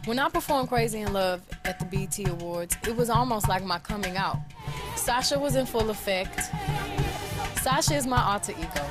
When I performed Crazy in Love at the BET Awards, it was almost like my coming out. Sasha was in full effect. Sasha is my alter ego.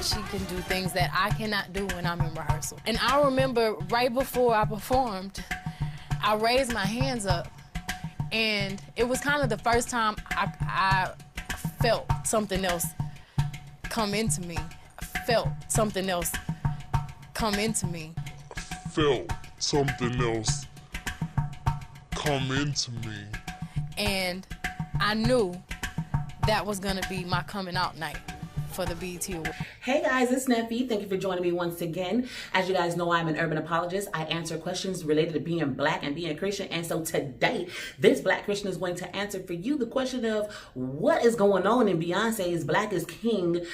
She can do things that I cannot do when I'm in rehearsal. And I remember right before I performed, I raised my hands up, and it was kind of the first time I felt something else come into me. Felt something else come into me. Felt something else come into me. And I knew that was gonna be my coming out night for the BET Awards. Hey guys, it's Neffy. Thank you for joining me once again. As you guys know, I'm an urban apologist. I answer questions related to being black and being Christian. And so today, this black Christian is going to answer for you the question of what is going on in Beyonce's Black is King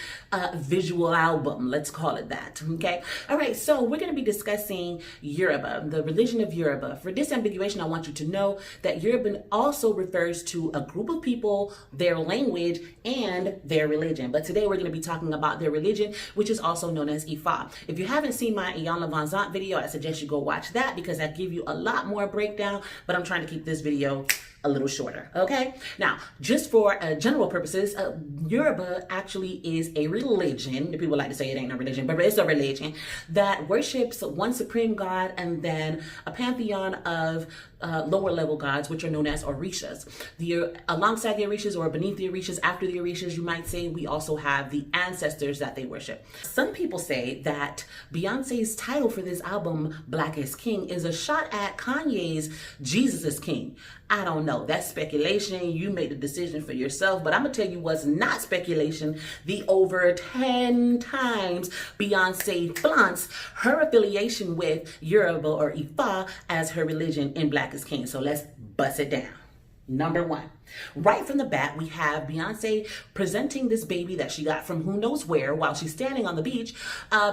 visual album. Let's call it that, okay? All right, so we're going to be discussing Yoruba, the religion of Yoruba. For disambiguation, I want you to know that Yoruba also refers to a group of people, their language, and their religion. But today we're going to be talking about their religion, which is also known as Ifa. If you haven't seen my Iyan Levanzant video, I suggest you go watch that because I give you a lot more breakdown, but I'm trying to keep this video a little shorter, okay? Now, just for general purposes, Yoruba actually is a religion. People like to say it ain't a religion, but it's a religion that worships one supreme god and then a pantheon of lower level gods, which are known as orishas. Alongside the orishas or beneath the orishas, after the orishas, you might say, we also have the ancestors that they worship. Some people say that Beyonce's title for this album, Black is King, is a shot at Kanye's Jesus is King. I don't know. That's speculation. You made the decision for yourself, but I'm gonna tell you what's not speculation. The over 10 times Beyonce flaunts her affiliation with Yoruba or Ifa as her religion in Black is King. So let's bust it down. Number one, right from the bat, we have Beyonce presenting this baby that she got from who knows where while she's standing on the beach,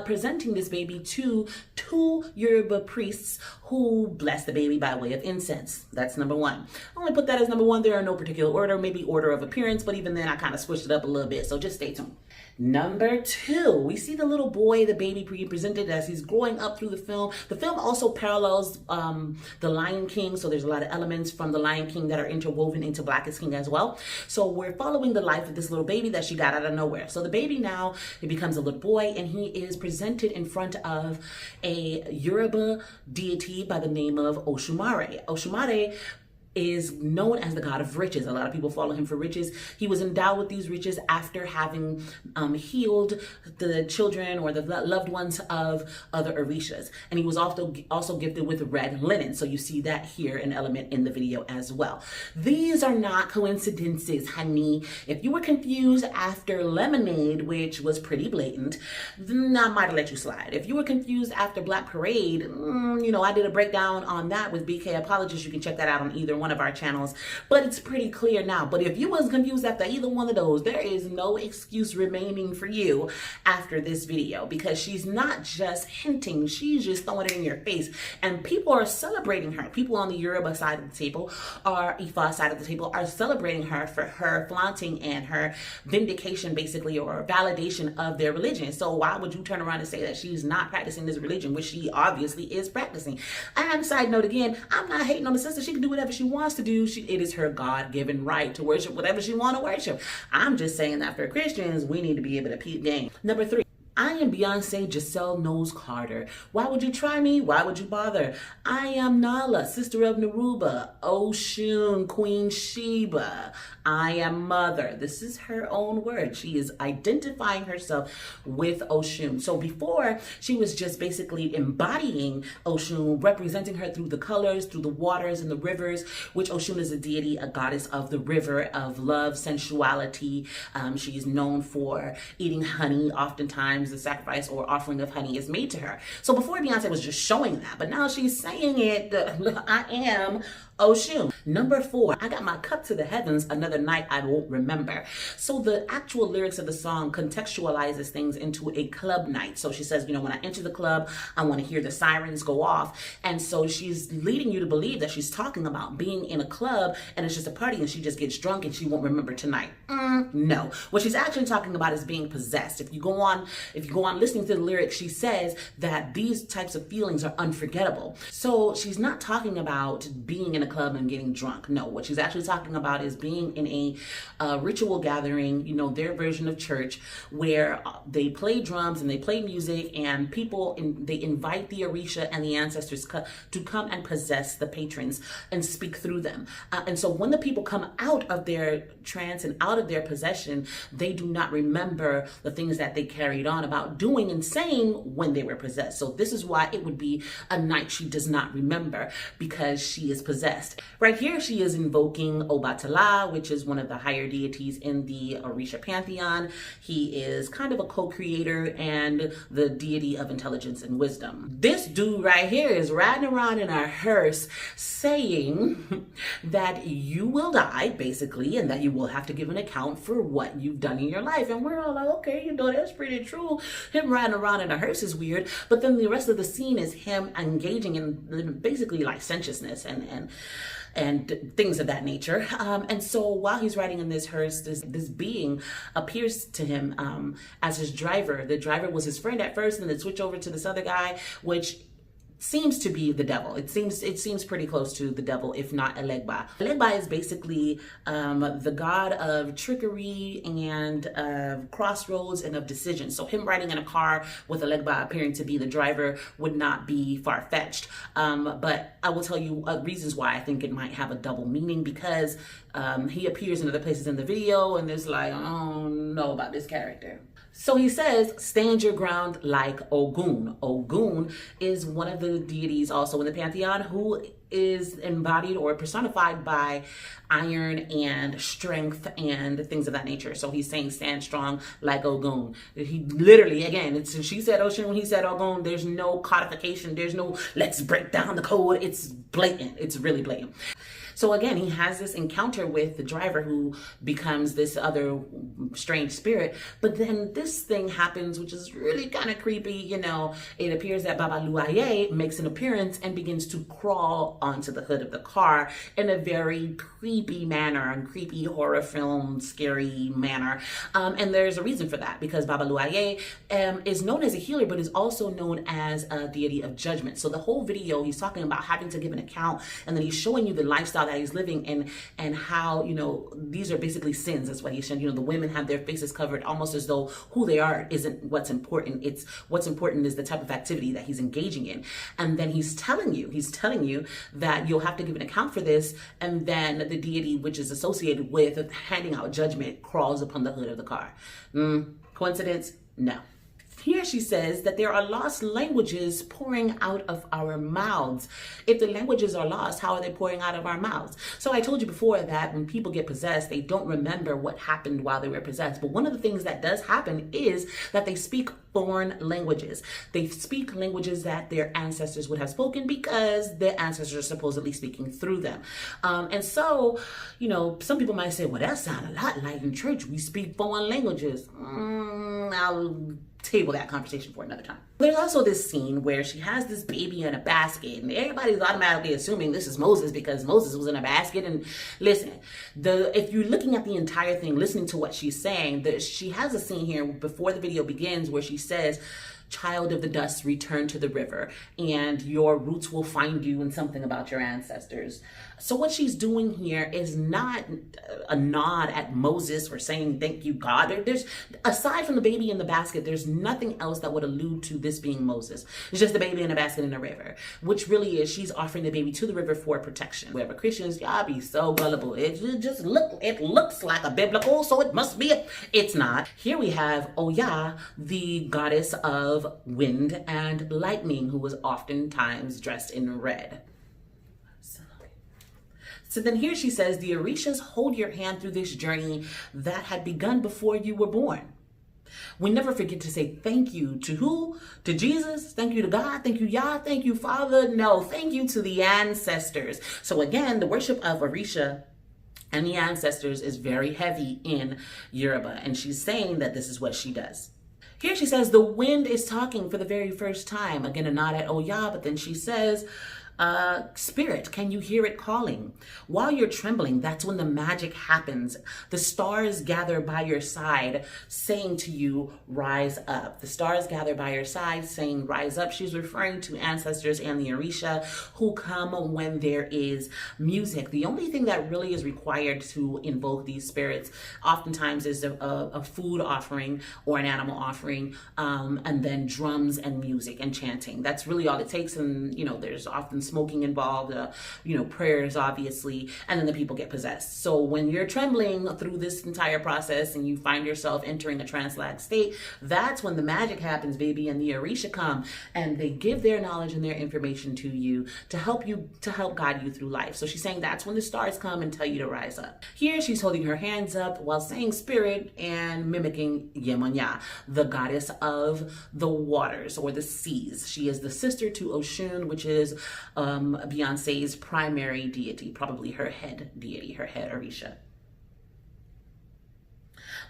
presenting this baby to two Yoruba priests who bless the baby by way of incense. That's number one. I only put that as number one. There are no particular order, maybe order of appearance, but even then I kind of switched it up a little bit, so just stay tuned. Number two, we see the little boy, the baby being presented as he's growing up through the film. The film also parallels The Lion King, so there's a lot of elements from The Lion King that are interwoven into Black is King as well. So we're following the life of this little baby that she got out of nowhere. So the baby now, he becomes a little boy and he is presented in front of a Yoruba deity by the name of Oshumare. Oshumare is known as the god of riches. A lot of people follow him for riches. He was endowed with these riches after having healed the children or the loved ones of other orishas. And he was also gifted with red linen. So you see that here, an element in the video as well. These are not coincidences, honey. If you were confused after Lemonade, which was pretty blatant, then I might have let you slide. If you were confused after Black Parade, you know, I did a breakdown on that with BK Apologist. You can check that out on either one of our channels, but it's pretty clear now. But if you was confused after either one of those, there is no excuse remaining for you after this video, because she's not just hinting, she's just throwing it in your face, and people are celebrating her. People on the Yoruba side of the table, or Ifa side of the table, are celebrating her for her flaunting and her vindication, basically, or validation of their religion. So why would you turn around and say that she's not practicing this religion, which she obviously is practicing? And side note again, I'm not hating on the sister. She can do whatever she wants to do. It is her God-given right to worship whatever she want to worship. I'm just saying that for Christians, we need to be able to peep game. Number three, I am Beyonce Giselle Knowles Carter. Why would you try me? Why would you bother? I am Nala, sister of Yoruba, Oshun, Queen Sheba. I am mother. This is her own word. She is identifying herself with Oshun. So before, she was just basically embodying Oshun, representing her through the colors, through the waters and the rivers, which Oshun is a deity, a goddess of the river, of love, sensuality. She is known for eating honey. Oftentimes the sacrifice or offering of honey is made to her. So before, Beyonce was just showing that, but now she's saying it. I am Oshun. Number 4, I got my cup to the heavens, another night I won't remember. So the actual lyrics of the song contextualizes things into a club night. So she says, you know, when I enter the club, I want to hear the sirens go off. And so she's leading you to believe that she's talking about being in a club and it's just a party and she just gets drunk and she won't remember tonight. No. What she's actually talking about is being possessed. If you go on listening to the lyrics, she says that these types of feelings are unforgettable. So she's not talking about being in a club and getting drunk. No, what she's actually talking about is being in a ritual gathering, you know, their version of church, where they play drums and they play music and they invite the Orisha and the ancestors to come and possess the patrons and speak through them. And so when the people come out of their trance and out of their possession, they do not remember the things that they carried on about doing and saying when they were possessed. So this is why it would be a night she does not remember, because she is possessed. Right here, she is invoking Obatala, which is one of the higher deities in the Orisha pantheon. He is kind of a co-creator and the deity of intelligence and wisdom. This dude right here is riding around in a hearse saying that you will die, basically, and that you will have to give an account for what you've done in your life. And we're all like, okay, you know, that's pretty true. Him riding around in a hearse is weird. But then the rest of the scene is him engaging in basically licentiousness and things of that nature. And so while he's riding in this hearse, this being appears to him as his driver. The driver was his friend at first, and then switch over to this other guy, which seems to be the devil. It seems pretty close to the devil, if not Elegba. Elegba is basically the god of trickery and of crossroads and of decision. So him riding in a car with Elegba appearing to be the driver would not be far-fetched. But I will tell you reasons why I think it might have a double meaning, because he appears in other places in the video and there's like, I don't know about this character. So he says, stand your ground like Ogun. Ogun is one of the deities also in the pantheon who is embodied or personified by iron and strength and things of that nature. So he's saying stand strong like Ogun. He literally, again, she said Ocean when he said Ogun. There's no codification. There's no let's break down the code. It's blatant. It's really blatant. So again, he has this encounter with the driver who becomes this other strange spirit. But then this thing happens, which is really kind of creepy. You know, it appears that Baba Luaye makes an appearance and begins to crawl onto the hood of the car in a very creepy manner, and creepy horror film, scary manner. And there's a reason for that, because Baba Luaye is known as a healer, but is also known as a deity of judgment. So the whole video, he's talking about having to give an account, and then he's showing you the lifestyle that he's living and how, you know, these are basically sins. That's why he's saying, you know, the women have their faces covered almost as though who they are isn't what's important. It's what's important is the type of activity that he's engaging in. And then he's telling you that you'll have to give an account for this. And then the deity, which is associated with handing out judgment, crawls upon the hood of the car. Coincidence? No. Here she says that there are lost languages pouring out of our mouths. If the languages are lost, how are they pouring out of our mouths? So I told you before that when people get possessed, they don't remember what happened while they were possessed. But one of the things that does happen is that they speak foreign languages. They speak languages that their ancestors would have spoken because their ancestors are supposedly speaking through them. And so, you know, some people might say, well, that sounds a lot like in church. We speak foreign languages. I'll table that conversation for another time. There's also this scene where she has this baby in a basket, and everybody's automatically assuming this is Moses because Moses was in a basket. And listen, if you're looking at the entire thing, listening to what she's saying, she has a scene here before the video begins where she says, child of the dust, return to the river, and your roots will find you, and something about your ancestors. So what she's doing here is not a nod at Moses or saying thank you, God. There's, aside from the baby in the basket, there's nothing else that would allude to this being Moses. It's just the baby in a basket in a river, which really is she's offering the baby to the river for protection. Wherever Christians, y'all be so gullible. It looks like a biblical, so it must be. It's not. Here we have Oya, the goddess of wind and lightning, who was oftentimes dressed in red. So then here she says, the Orishas hold your hand through this journey that had begun before you were born. We never forget to say thank you to who? To Jesus? Thank you to God? Thank you, Yah? Thank you, Father? No, thank you to the ancestors. So again, the worship of Orisha and the ancestors is very heavy in Yoruba. And she's saying that this is what she does. Here she says, the wind is talking for the very first time. Again, a nod at Oya, but then she says, spirit, can you hear it calling? While you're trembling, that's when the magic happens. The stars gather by your side, saying to you, rise up. The stars gather by your side, saying, rise up. She's referring to ancestors and the Orisha who come when there is music. The only thing that really is required to invoke these spirits oftentimes is a food offering or an animal offering, and then drums and music and chanting. That's really all it takes. And, you know, there's often smoking involved, prayers, obviously, and then the people get possessed. So when you're trembling through this entire process and you find yourself entering a trance-like state, that's when the magic happens, baby, and the Orisha come and they give their knowledge and their information to you to help guide you through life. So she's saying that's when the stars come and tell you to rise up. Here she's holding her hands up while saying spirit and mimicking Yemonya, the goddess of the waters or the seas. She is the sister to Oshun, which is Beyonce's primary deity, probably her head deity, her head Orisha.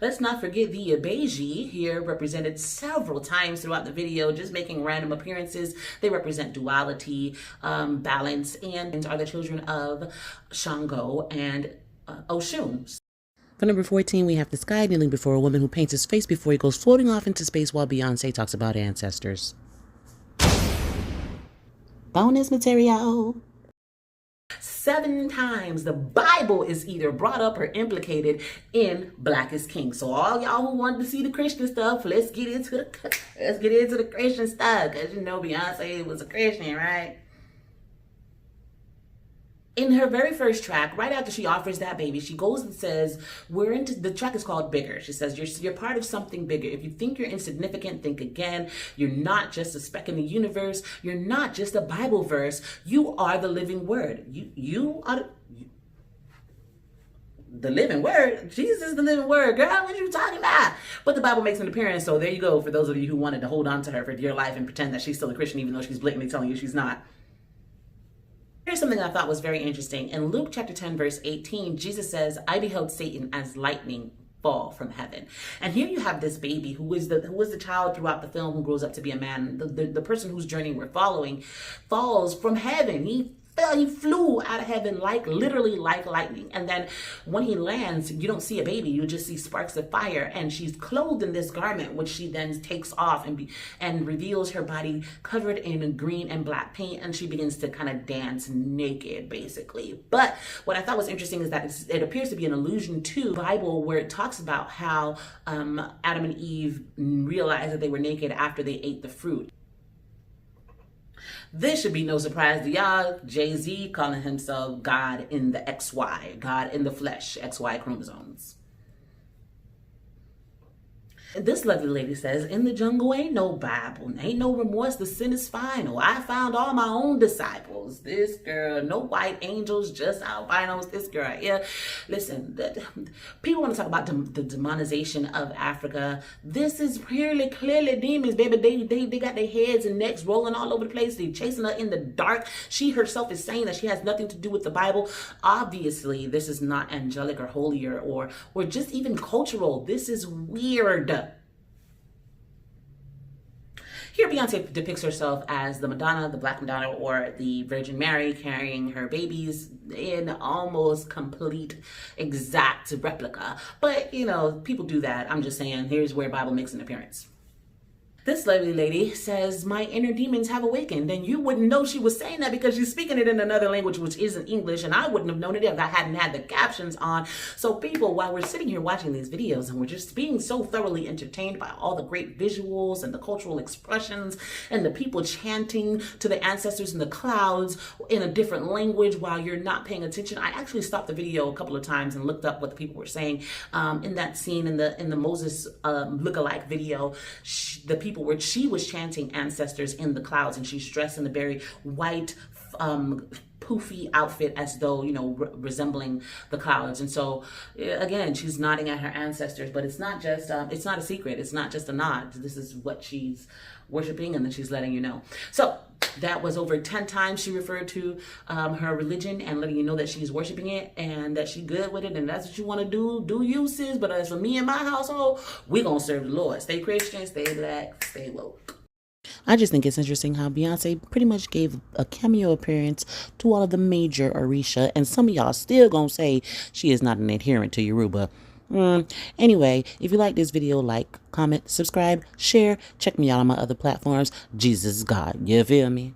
Let's not forget the Ibeji, here represented several times throughout the video, just making random appearances. They represent duality, balance, and are the children of Shango and Oshun. For number 14, we have the sky kneeling before a woman who paints his face before he goes floating off into space while Beyonce talks about ancestors. Bonus material. 7 times the Bible is either brought up or implicated in Black is King. So all y'all who wanted to see the Christian stuff, let's get into the Christian stuff, because you know Beyonce was a Christian, right? In her very first track, right after she offers that baby, she goes and says, the track is called Bigger. She says, you're part of something bigger. If you think you're insignificant, think again. You're not just a speck in the universe. You're not just a Bible verse. You are the living word. You are the living word. Jesus is the living word. Girl, what are you talking about? But the Bible makes an appearance. So there you go for those of you who wanted to hold on to her for dear life and pretend that she's still a Christian, even though she's blatantly telling you she's not. Here's something I thought was very interesting. In Luke chapter 10, verse 18, Jesus says, I beheld Satan as lightning fall from heaven. And here you have this baby who is the child throughout the film who grows up to be a man. The person whose journey we're following falls from heaven. He flew out of heaven literally like lightning. And then when he lands, you don't see a baby, you just see sparks of fire. And she's clothed in this garment, which she then takes off and reveals her body covered in green and black paint. And she begins to kind of dance naked, basically. But what I thought was interesting is that it appears to be an allusion to the Bible, where it talks about how Adam and Eve realized that they were naked after they ate the fruit. This should be no surprise to y'all. Jay-Z calling himself God in the XY, God in the flesh, XY chromosomes. This lovely lady says, in the jungle ain't no Bible, ain't no remorse, the sin is final. I found all my own disciples. This girl, no white angels, just albinos, this girl. Yeah, listen, people want to talk about the demonization of Africa. This is clearly demons, baby. They got their heads and necks rolling all over the place. They chasing her in the dark. She herself is saying that she has nothing to do with the Bible. Obviously, this is not angelic or holier or just even cultural. This is weird. Here, Beyonce depicts herself as the Madonna, the Black Madonna, or the Virgin Mary carrying her babies in almost complete, exact replica. But, you know, people do that. I'm just saying, here's where Bible makes an appearance. This lovely lady says, my inner demons have awakened. And you wouldn't know she was saying that because she's speaking it in another language, which isn't English. And I wouldn't have known it if I hadn't had the captions on. So people, while we're sitting here watching these videos and we're just being so thoroughly entertained by all the great visuals and the cultural expressions and the people chanting to the ancestors in the clouds in a different language while you're not paying attention, I actually stopped the video a couple of times and looked up what the people were saying. In that scene in the Moses lookalike video, the people where she was chanting ancestors in the clouds, and she's dressed in a very white poofy outfit as though, you know, resembling the clouds. And so again, she's nodding at her ancestors, but it's not just it's not a secret, it's not just a nod. This is what she's worshiping, and then she's letting you know. So that was over 10 times she referred to her religion and letting you know that she's worshiping it and that she good with it, and that's what you want to do you, sis. But as for me and my household, we gonna serve the Lord. Stay Christian, stay black, stay woke. I just think it's interesting how Beyonce pretty much gave a cameo appearance to all of the major Orisha, and some of y'all still gonna say she is not an adherent to Yoruba. Anyway, if you like this video, like, comment, subscribe, share. Check me out on my other platforms. Jesus is God. You feel me?